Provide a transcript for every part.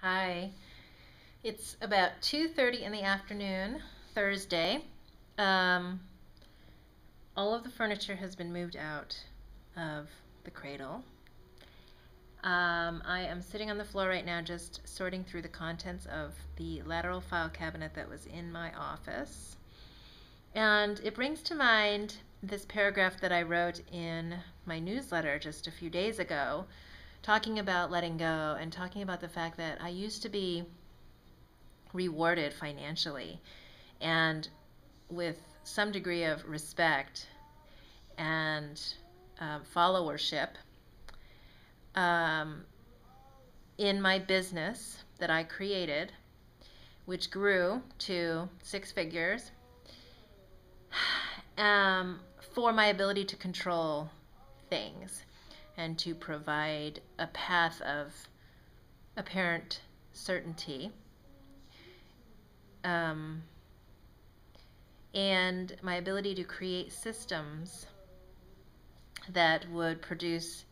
Hi. It's about 2:30 in the afternoon, Thursday. Um, all of the furniture has been moved out of the cradle. I am sitting on the floor right now just sorting through the contents of the lateral file cabinet that was in my office. And it brings to mind this paragraph that I wrote in my newsletter just a few days ago, talking about letting go and talking about the fact that I used to be rewarded financially and with some degree of respect and followership um, in my business that I created, which grew to six figures, um, for my ability to control things and to provide a path of apparent certainty. Um, and my ability to create systems that would produce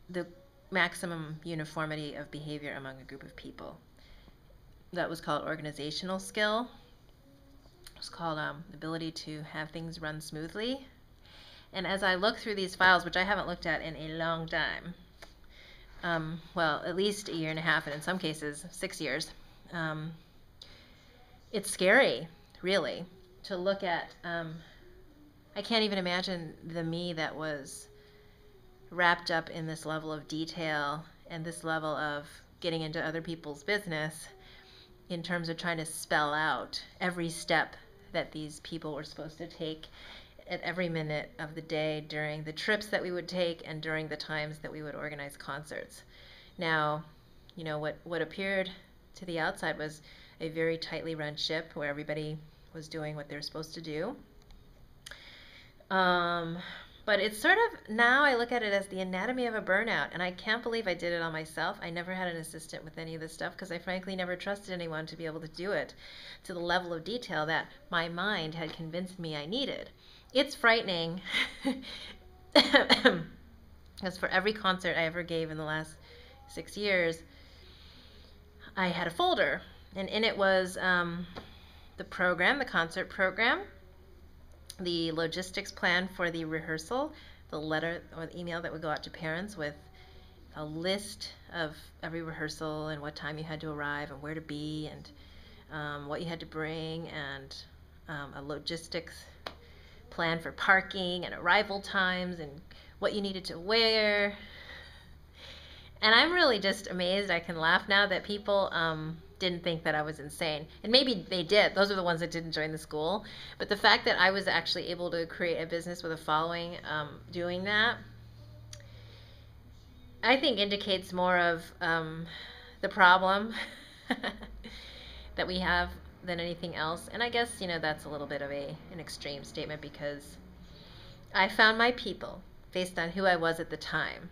the maximum uniformity of behavior among a group of people. That was called organizational skill. It was called ability to have things run smoothly. And as I look through these files, which I haven't looked at in a long time, well, at least a year and a half, and in some cases, 6 years, um, it's scary, really, to look at. I can't even imagine the me that was wrapped up in this level of detail and this level of getting into other people's business in terms of trying to spell out every step that these people were supposed to take at every minute of the day during the trips that we would take and during the times that we would organize concerts. Now, what appeared to the outside was a very tightly run ship where everybody was doing what they're supposed to do. Um, but it's sort of, now I look at it as the anatomy of a burnout, and I can't believe I did it on myself. I never had an assistant with any of this stuff because I frankly never trusted anyone to be able to do it to the level of detail that my mind had convinced me I needed. It's frightening because for every concert I ever gave in the last 6 years, I had a folder, and in it was the program, the concert program, the logistics plan for the rehearsal, the letter or the email that would go out to parents with a list of every rehearsal and what time you had to arrive and where to be and what you had to bring, and a logistics plan for parking and arrival times and what you needed to wear. And I'm really just amazed. I can laugh now that people didn't think that I was insane. And maybe they did. Those are the ones that didn't join the school. But the fact that I was actually able to create a business with a following doing that, I think indicates more of the problem that we have than anything else. And I guess, that's a little bit of an extreme statement because I found my people based on who I was at the time.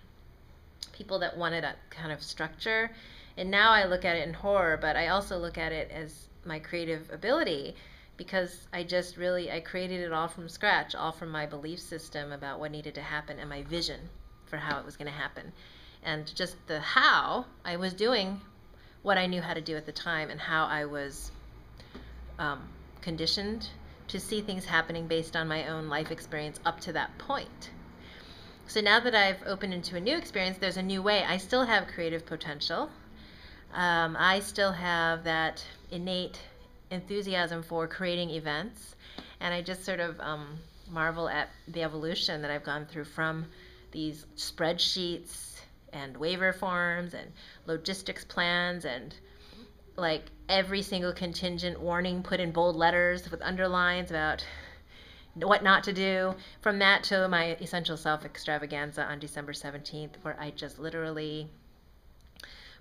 People that wanted a kind of structure. And now I look at it in horror, but I also look at it as my creative ability because I created it all from scratch, all from my belief system about what needed to happen and my vision for how it was going to happen. And just the how I was doing what I knew how to do at the time and how I was um, conditioned to see things happening based on my own life experience up to that point. So now that I've opened into a new experience, there's a new way. I still have creative potential. I still have that innate enthusiasm for creating events. And I just sort of marvel at the evolution that I've gone through from these spreadsheets and waiver forms and logistics plans and like every single contingent warning put in bold letters with underlines about what not to do. From that to my Essential Self extravaganza on December 17th, where I just literally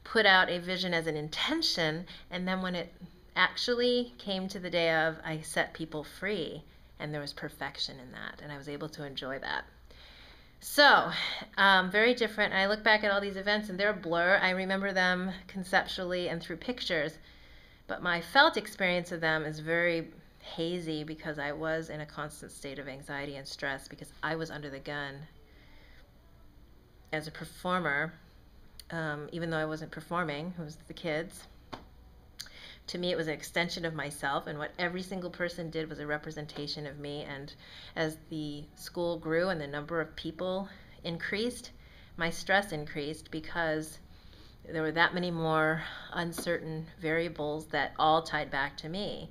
put out a vision as an intention, and then when it actually came to the day of, I set people free, and there was perfection in that, and I was able to enjoy that. So, very different. I look back at all these events, and they're a blur. I remember them conceptually and through pictures, but my felt experience of them is very hazy because I was in a constant state of anxiety and stress because I was under the gun as a performer even though I wasn't performing, it was the kids. To me, it was an extension of myself, and what every single person did was a representation of me. And as the school grew and the number of people increased, my stress increased because there were that many more uncertain variables that all tied back to me.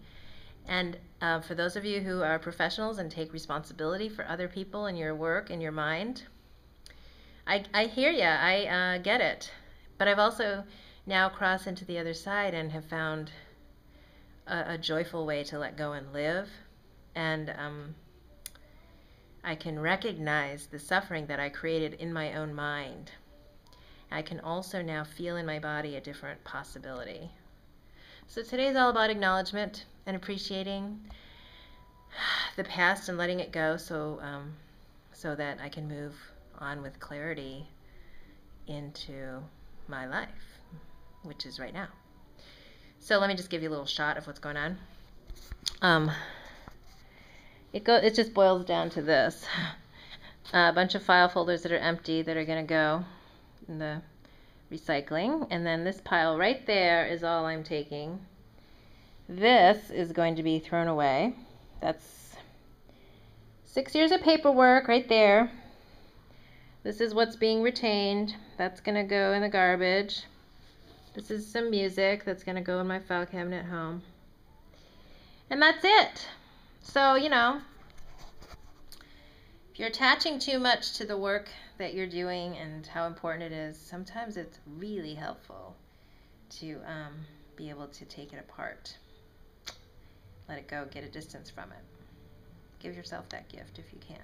And for those of you who are professionals and take responsibility for other people and your work and your mind, I hear you. I get it. But I've also now crossed into the other side and have found a joyful way to let go and live. And I can recognize the suffering that I created in my own mind. I can also now feel in my body a different possibility. So today's all about acknowledgement and appreciating the past and letting it go, so that I can move on with clarity into my life, which is right now. So let me just give you a little shot of what's going on. It just boils down to this: a bunch of file folders that are empty that are going to go in the recycling, and then this pile right there is all I'm taking. This is going to be thrown away. That's 6 years of paperwork right there. This is what's being retained. That's going to go in the garbage. This is some music that's going to go in my file cabinet at home. And that's it. So, if you're attaching too much to the work that you're doing and how important it is, sometimes it's really helpful to be able to take it apart. Let it go, get a distance from it. Give yourself that gift if you can.